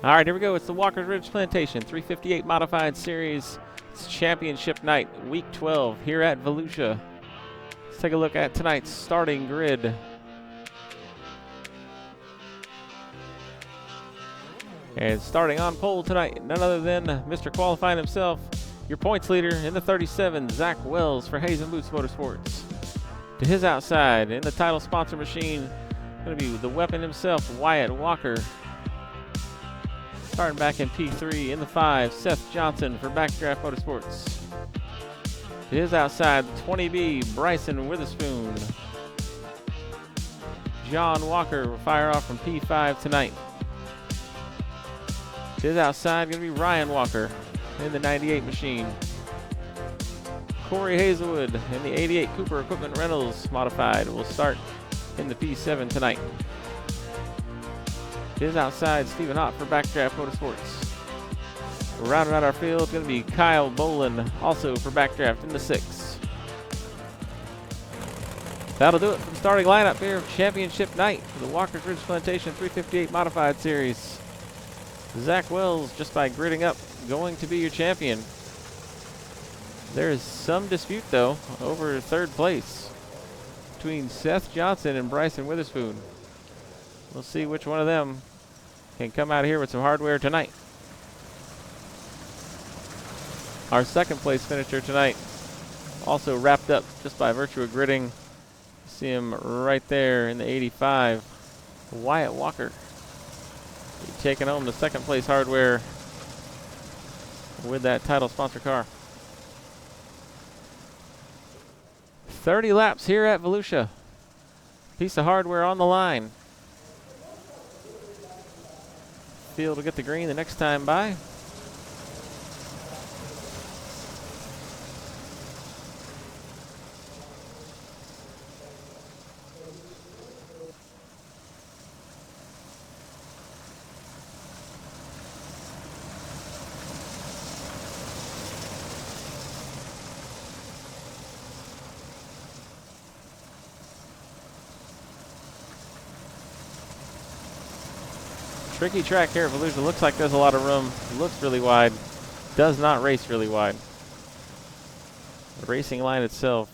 All right, here we go. It's the Walker's Ridge Plantation 358 Modified Series. It's championship night, week 12 here at Volusia. Let's take a look at tonight's starting grid. And starting on pole tonight, none other than Mr. Qualifying himself, your points leader in the 37, Zach Wells for Hazen Boots Motorsports. To his outside, in the title sponsor machine, going to be the weapon himself, Wyatt Walker. Starting back in P3, in the 5, Seth Johnson for Backdraft Motorsports. To his outside, 20B, Bryson Witherspoon. John Walker will fire off from P5 tonight. To his outside, going to be Ryan Walker in the 98 machine. Corey Hazelwood in the 88 Cooper Equipment Rentals Modified will start in the P7 tonight. To his outside, Stephen Ott for Backdraft Motorsports. Rounding out our field is going to be Kyle Bolin, also for Backdraft in the 6. That'll do it for the starting lineup here of championship night for the Walker's Ridge Plantation 358 Modified Series. Zach Wells, just by gridding up, going to be your champion. There is some dispute, though, over third place between Seth Johnson and Bryson Witherspoon. We'll see which one of them can come out of here with some hardware tonight. Our second place finisher tonight also wrapped up just by virtue of gridding. See him right there in the 85, Wyatt Walker. Taking home the second place hardware with that title sponsor car. 30 laps here at Volusia. Piece of hardware on the line. Field will get the green the next time by. Tricky track here at Volusia. Looks like there's a lot of room. Looks really wide. Does not race really wide. The racing line itself,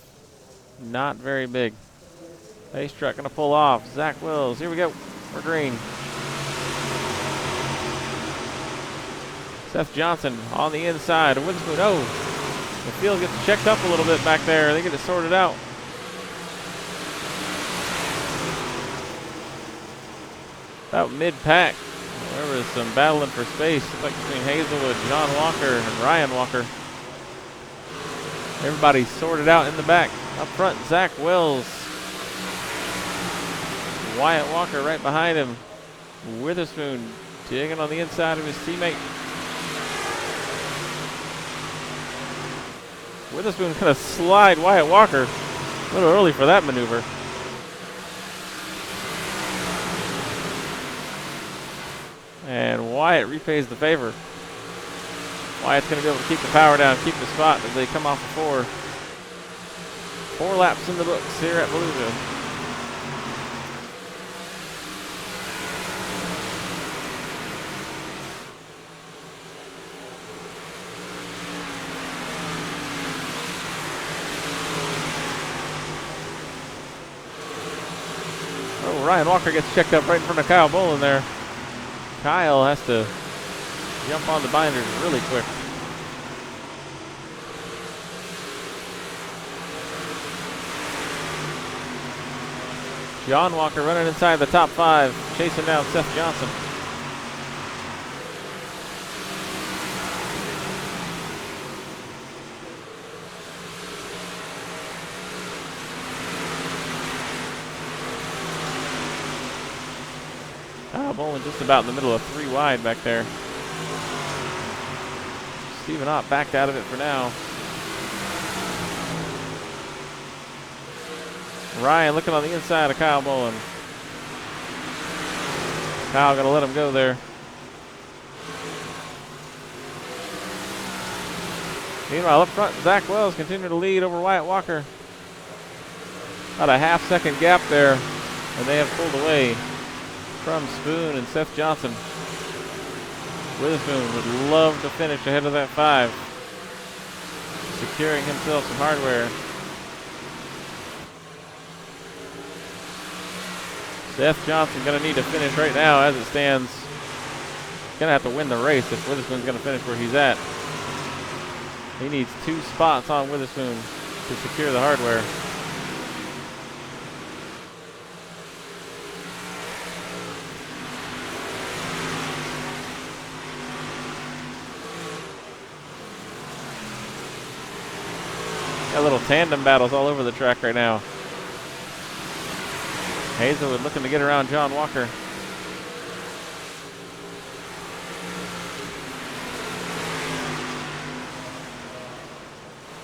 not very big. Ace truck gonna pull off. Zach Wells, here we go. We're green. Seth Johnson on the inside. Witherspoon, oh, the field gets checked up a little bit back there. They get it sorted out. About mid-pack. There was some battling for space, like between Hazelwood, John Walker, and Ryan Walker. Everybody sorted out in the back. Up front, Zach Wells. Wyatt Walker right behind him. Witherspoon digging on the inside of his teammate. Witherspoon gonna slide Wyatt Walker. A little early for that maneuver. And Wyatt repays the favor. Wyatt's going to be able to keep the power down, keep the spot as they come off the 4. 4 laps in the books here at Volusia. Oh, Ryan Walker gets checked up right in front of Kyle Bolin there. Kyle has to jump on the binders really quick. John Walker running inside the top 5, chasing down Seth Johnson. Bolin just about in the middle of 3 wide back there. Stephen Ott backed out of it for now. Ryan looking on the inside of Kyle Bolin. Kyle gonna let him go there. Meanwhile, up front, Zach Wells continuing to lead over Wyatt Walker. About a half-second gap there, and they have pulled away from Spoon and Seth Johnson. Witherspoon would love to finish ahead of that 5. Securing himself some hardware. Seth Johnson going to need to finish right now as it stands. Going to have to win the race if Witherspoon's going to finish where he's at. He needs 2 spots on Witherspoon to secure the hardware. Got little tandem battles all over the track right now. Hazelwood looking to get around John Walker.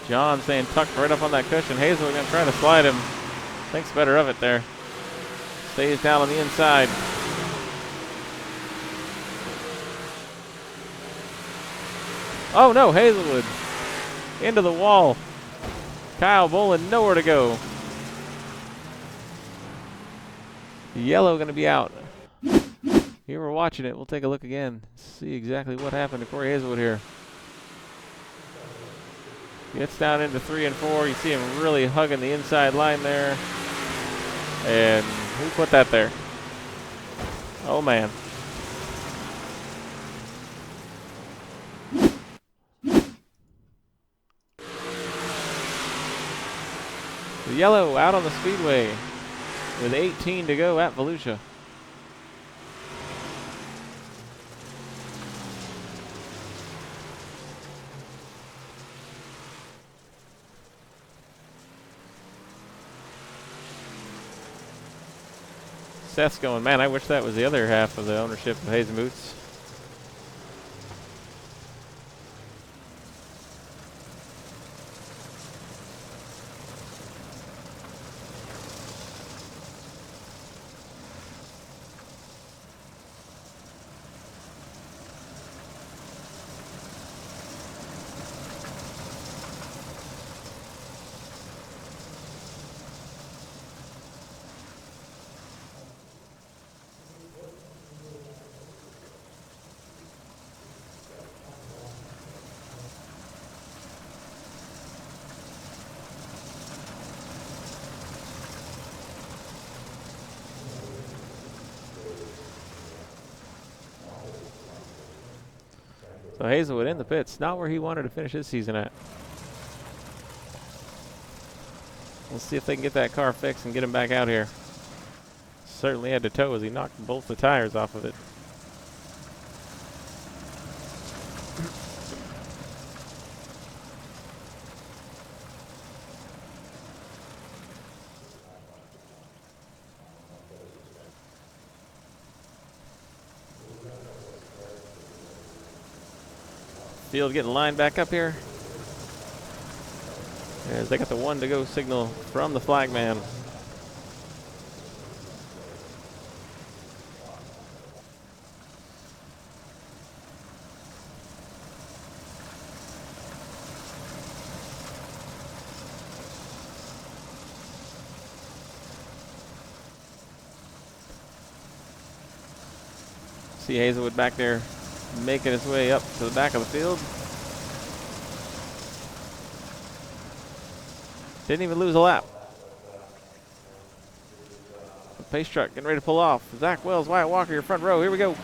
John staying tucked right up on that cushion. Hazelwood going to try to slide him. Thinks better of it there. Stays down on the inside. Oh no, Hazelwood. Into the wall. Kyle Bolin nowhere to go. Yellow going to be out. Here we're watching it. We'll take a look again. See exactly what happened to Corey Hazelwood here. Gets down into 3 and 4. You see him really hugging the inside line there. And who put that there? Oh man. The yellow out on the speedway with 18 to go at Volusia. Seth's going, man, I wish that was the other half of the ownership of Hazen Boots. So Hazelwood in the pits, not where he wanted to finish his season at. We'll see if they can get that car fixed and get him back out here. Certainly had to tow as he knocked both the tires off of it. Field getting lined back up here. As they got the 1 to go signal from the flagman. See Hazelwood back there making his way up to the back of the field. Didn't even lose a lap. The pace truck getting ready to pull off. Zach Wells, Wyatt Walker, your front row. Here we go.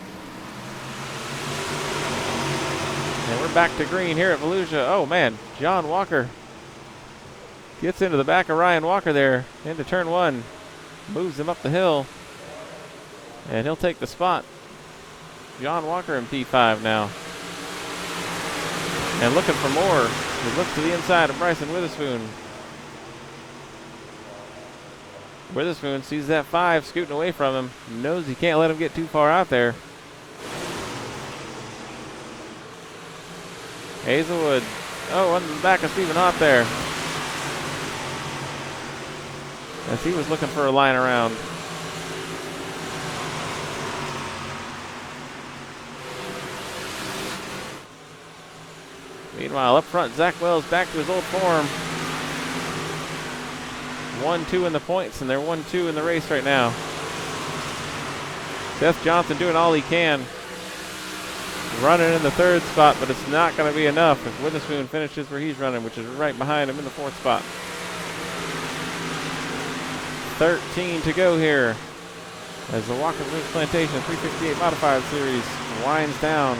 And we're back to green here at Volusia. Oh man, John Walker gets into the back of Ryan Walker there into turn 1. Moves him up the hill. And he'll take the spot. John Walker in P5 now. And looking for more. He looks to the inside of Bryson Witherspoon. Witherspoon sees that 5 scooting away from him. Knows he can't let him get too far out there. Hazelwood. Oh, on the back of Stephen Hott there. As he was looking for a line around. Meanwhile, up front, Zach Wells back to his old form. 1-2 in the points, and they're 1-2 in the race right now. Seth Johnson doing all he can. running in the 3rd spot, but it's not going to be enough if Witherspoon finishes where he's running, which is right behind him in the 4th spot. 13 to go here as the Walker Ridge Plantation 358 Modified Series winds down.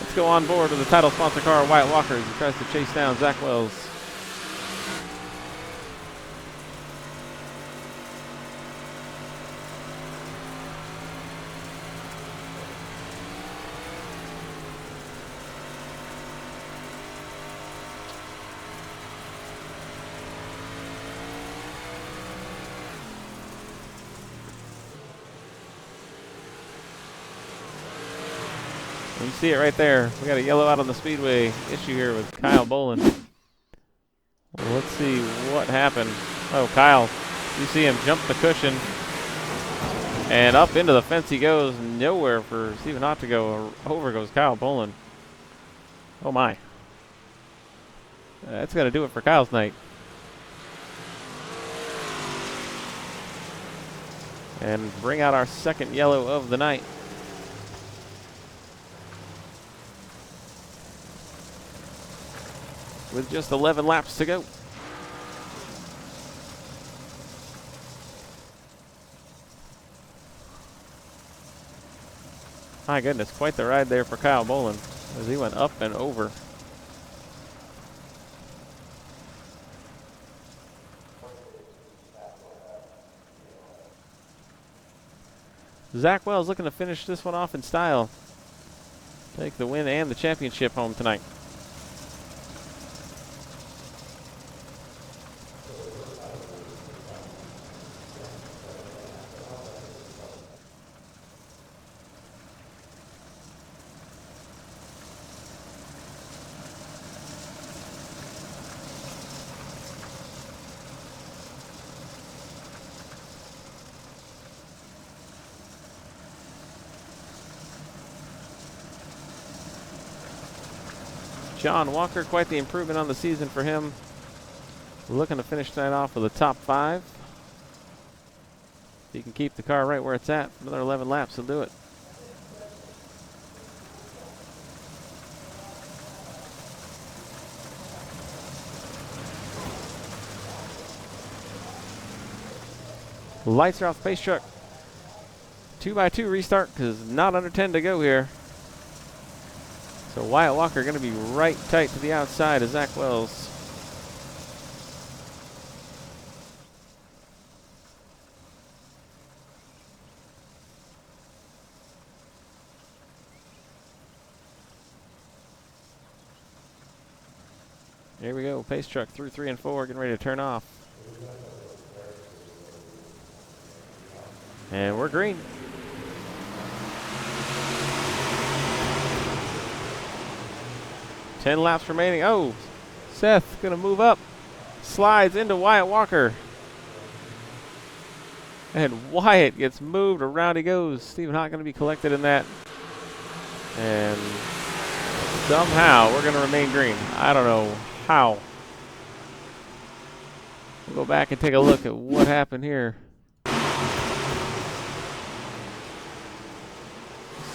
Let's go on board with the title sponsor car, Wyatt Walker, as he tries to chase down Zach Wells. You see it right there. We got a yellow out on the speedway issue here with Kyle Bolin. Well, let's see what happened. Oh, Kyle, you see him jump the cushion. And up into the fence he goes. Nowhere for Stephen Hott to go. Over goes Kyle Bolin. Oh, my. That's going to do it for Kyle's night. And bring out our 2nd yellow of the night. With just 11 laps to go. My goodness, quite the ride there for Kyle Bolin as he went up and over. Zach Wells looking to finish this one off in style. Take the win and the championship home tonight. John Walker, quite the improvement on the season for him. Looking to finish tonight off with a top 5. If he can keep the car right where it's at, another 11 laps, he'll do it. Lights are off the pace truck. 2x2 restart because not under 10 to go here. So Wyatt Walker going to be right tight to the outside of Zach Wells. Here we go, pace truck through 3 and 4, getting ready to turn off. And we're green. Ten laps remaining. Oh, Seth gonna move up. Slides into Wyatt Walker. And Wyatt gets moved. Around he goes. Stephen Hott gonna be collected in that. And somehow we're gonna remain green. I don't know how. We'll go back and take a look at what happened here.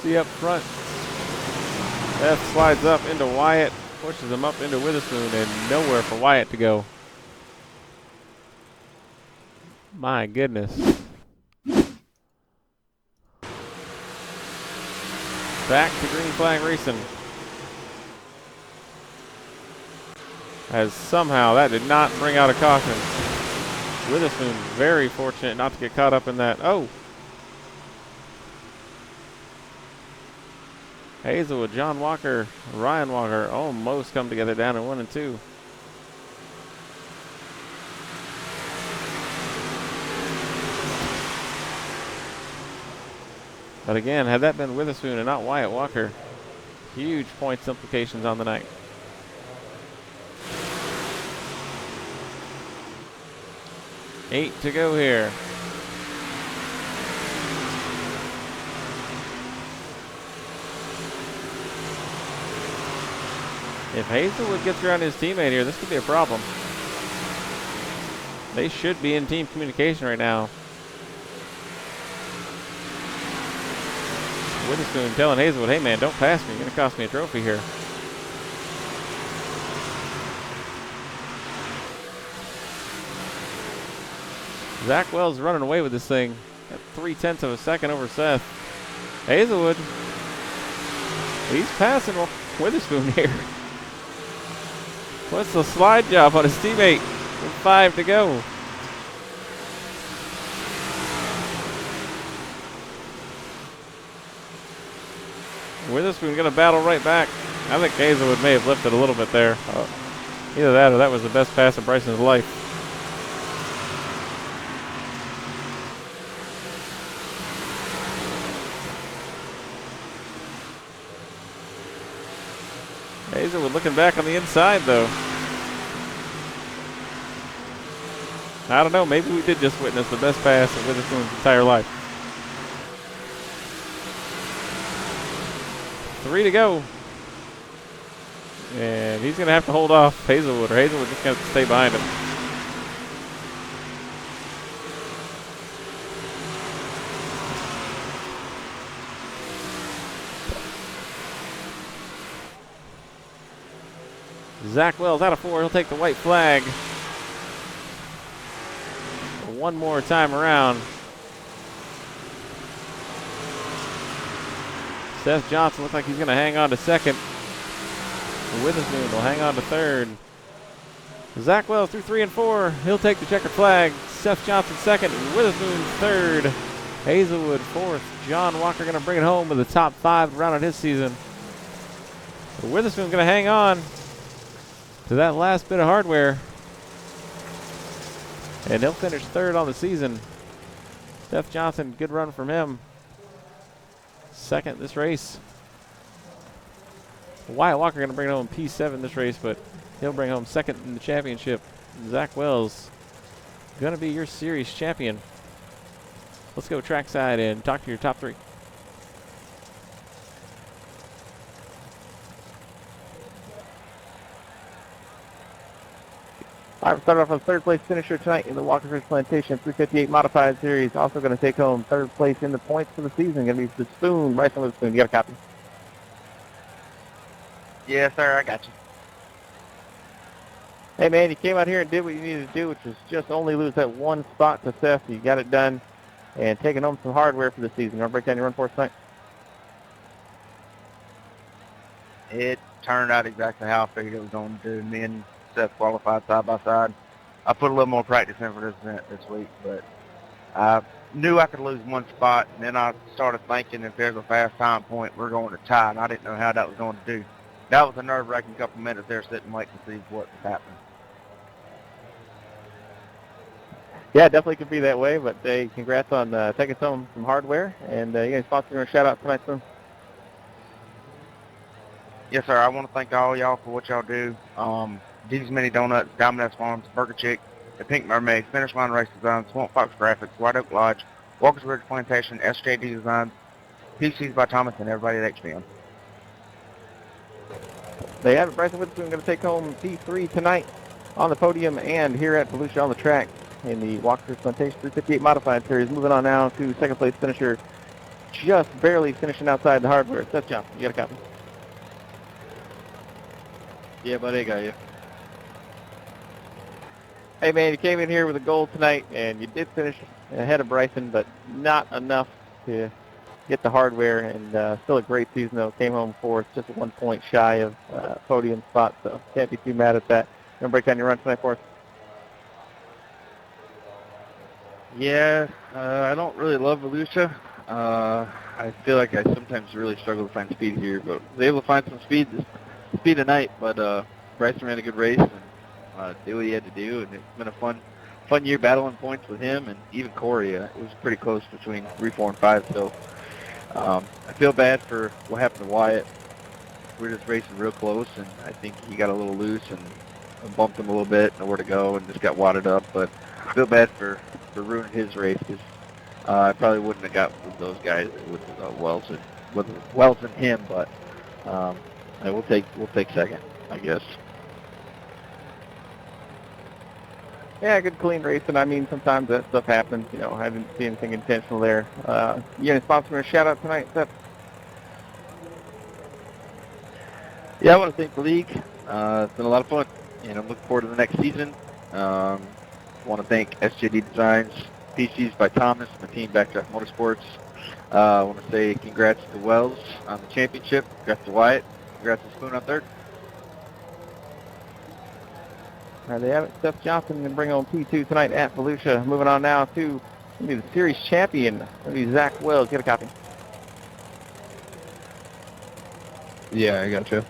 See up front. Seth slides up into Wyatt, pushes him up into Witherspoon, and nowhere for Wyatt to go. My goodness. Back to green flag racing. As somehow that did not bring out a caution. Witherspoon very fortunate not to get caught up in that. Oh. Hazelwood, John Walker, Ryan Walker almost come together down in 1 and 2. But again, had that been Witherspoon and not Wyatt Walker, huge points implications on the night. Eight to go here. If Hazelwood gets around his teammate here, this could be a problem. They should be in team communication right now. Witherspoon telling Hazelwood, hey man, don't pass me. You're going to cost me a trophy here. Zach Wells running away with this thing at 0.3 of a second over Seth. Hazelwood, he's passing Witherspoon here. What's the slide job on his teammate with 5 to go? Witherspoon going to battle right back. I think Hazelwood may have lifted a little bit there. Either that or that was the best pass of Bryson's life. Hazelwood looking back on the inside, though. I don't know. Maybe we did just witness the best pass of Witherspoon's entire life. 3 to go. And he's going to have to hold off Hazelwood, or Hazelwood just going to stay behind him. Zach Wells out of 4. He'll take the white flag. One more time around. Seth Johnson looks like he's going to hang on to second. Witherspoon will hang on to third. Zach Wells through 3 and 4. He'll take the checkered flag. Seth Johnson second. Witherspoon third. Hazelwood fourth. John Walker going to bring it home with the top 5 round of his season. Witherspoon's going to hang on to that last bit of hardware. And he'll finish third on the season. Seth Johnson, good run from him. Second this race. Wyatt Walker going to bring home P7 this race, but he'll bring home second in the championship. Zach Wells going to be your series champion. Let's go trackside and talk to your top 3. All right, we'll start off on third place finisher tonight in the Walker Ridge Plantation 358 Modified Series. Also going to take home third place in the points for the season. Going to be the Spoon, Bryson Witherspoon. You got a copy? Yes, sir, I got you. Hey, man, you came out here and did what you needed to do, which is just only lose that one spot to Seth. You got it done and taking home some hardware for the season. You want to break down your run for us tonight? It turned out exactly how I figured it was going to do. Me and Seth qualified side by side. I put a little more practice in for this event this week, but I knew I could lose one spot, and then I started thinking if there's a fast time point, we're going to tie, and I didn't know how that was going to do. That was a nerve-wracking couple minutes there sitting waiting to see what was happening. Yeah, it definitely could be that way, but congrats on taking some hardware. And you guys sponsor a shout-out tonight, soon. Yes, sir. I want to thank all y'all for what y'all do. D's Mini Donuts, Diamond S Farms, Burger Chick, The Pink Mermaid, Finish Line Race Design, Swamp Fox Graphics, White Oak Lodge, Walker's Ridge Plantation, SJD Design, PCs by Thomas, and everybody at HBM. They have it. Bryson Witherspoon going to take home P3 tonight on the podium and here at Volusia on the track in the Walker's Ridge Plantation 358 Modified Series. Moving on now to second place finisher, just barely finishing outside the hardware. Seth Johnson, you got a copy? Yeah, buddy, I got you. Hey, man, you came in here with a goal tonight, and you did finish ahead of Bryson, but not enough to get the hardware, and still a great season, though. Came home fourth, just 1 point shy of podium spot, so can't be too mad at that. You want to break down your run tonight for us? Yeah, I don't really love Volusia. I feel like I sometimes really struggle to find speed here, but was able to find some speed tonight. But Bryson ran a good race and did what he had to do, and it's been a fun year battling points with him and even Corey. It was pretty close between 3, 4, and 5. So I feel bad for what happened to Wyatt. We were just racing real close, and I think he got a little loose and bumped him a little bit, nowhere to go, and just got wadded up. But I feel bad for ruining his race because I probably wouldn't have got with those guys with Wells and him. But we'll take second. I guess. Yeah, good clean racing. I mean, sometimes that stuff happens. You know, I didn't see anything intentional there. You got any sponsor a shout out tonight, Seth? Yeah, I want to thank the league. It's been a lot of fun, and I'm looking forward to the next season. Want to thank SJD Designs, PCs by Thomas, and the team Backdraft Motorsports. I want to say congrats to Wells on the championship. Congrats to Wyatt. Congrats to Spoon on third. All right, they have it. Seth Johnson going to bring on P2 tonight at Volusia. Moving on now to the series champion. That'll be Zach Wells. Get a copy. Yeah, I got you.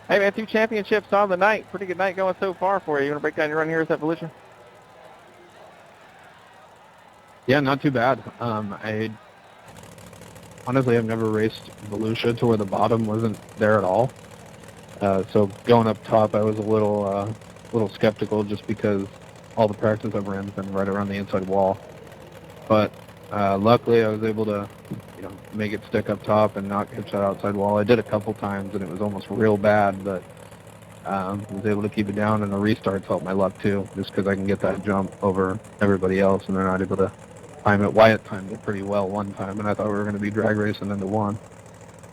Hey, man, 2 championships on the night. Pretty good night going so far for you. You want to break down your run here at Volusia? Yeah, not too bad. I honestly have never raced Volusia to where the bottom wasn't there at all. So going up top, I was a little skeptical just because all the practice I've ran has been right around the inside wall. But luckily, I was able to, make it stick up top and not catch that outside wall. I did a couple times, and it was almost real bad, but was able to keep it down, and the restarts helped my luck too, just because I can get that jump over everybody else, and they're not able to time it. Wyatt timed it pretty well one time, and I thought we were going to be drag racing into one.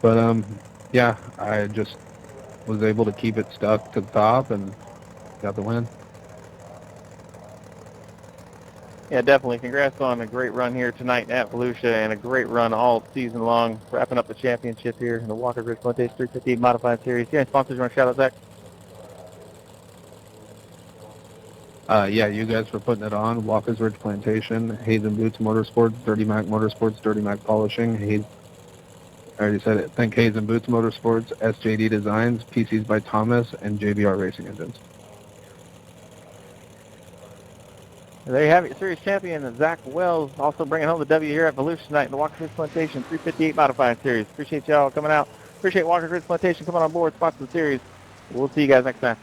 But yeah, I just was able to keep it stuck to the top and got the win. Yeah, definitely. Congrats on a great run here tonight at Volusia and a great run all season long, wrapping up the championship here in the Walker Ridge Plantation 358 Modified Series. Yeah, sponsors you want to shout out, Zach? Yeah, you guys for putting it on. Walker's Ridge Plantation, Hayes and Boots Motorsports, Dirty Mac Motorsports, Dirty Mac Polishing, Hayes. I already said it. Thank Hayes and Boots Motorsports, SJD Designs, PCs by Thomas, and JBR Racing Engines. There you have it, your series champion, Zach Wells, also bringing home the W here at Volusia tonight in the Walker Ridge Plantation 358 Modified Series. Appreciate y'all coming out. Appreciate Walker Ridge Plantation coming on board, sponsor the series. We'll see you guys next time.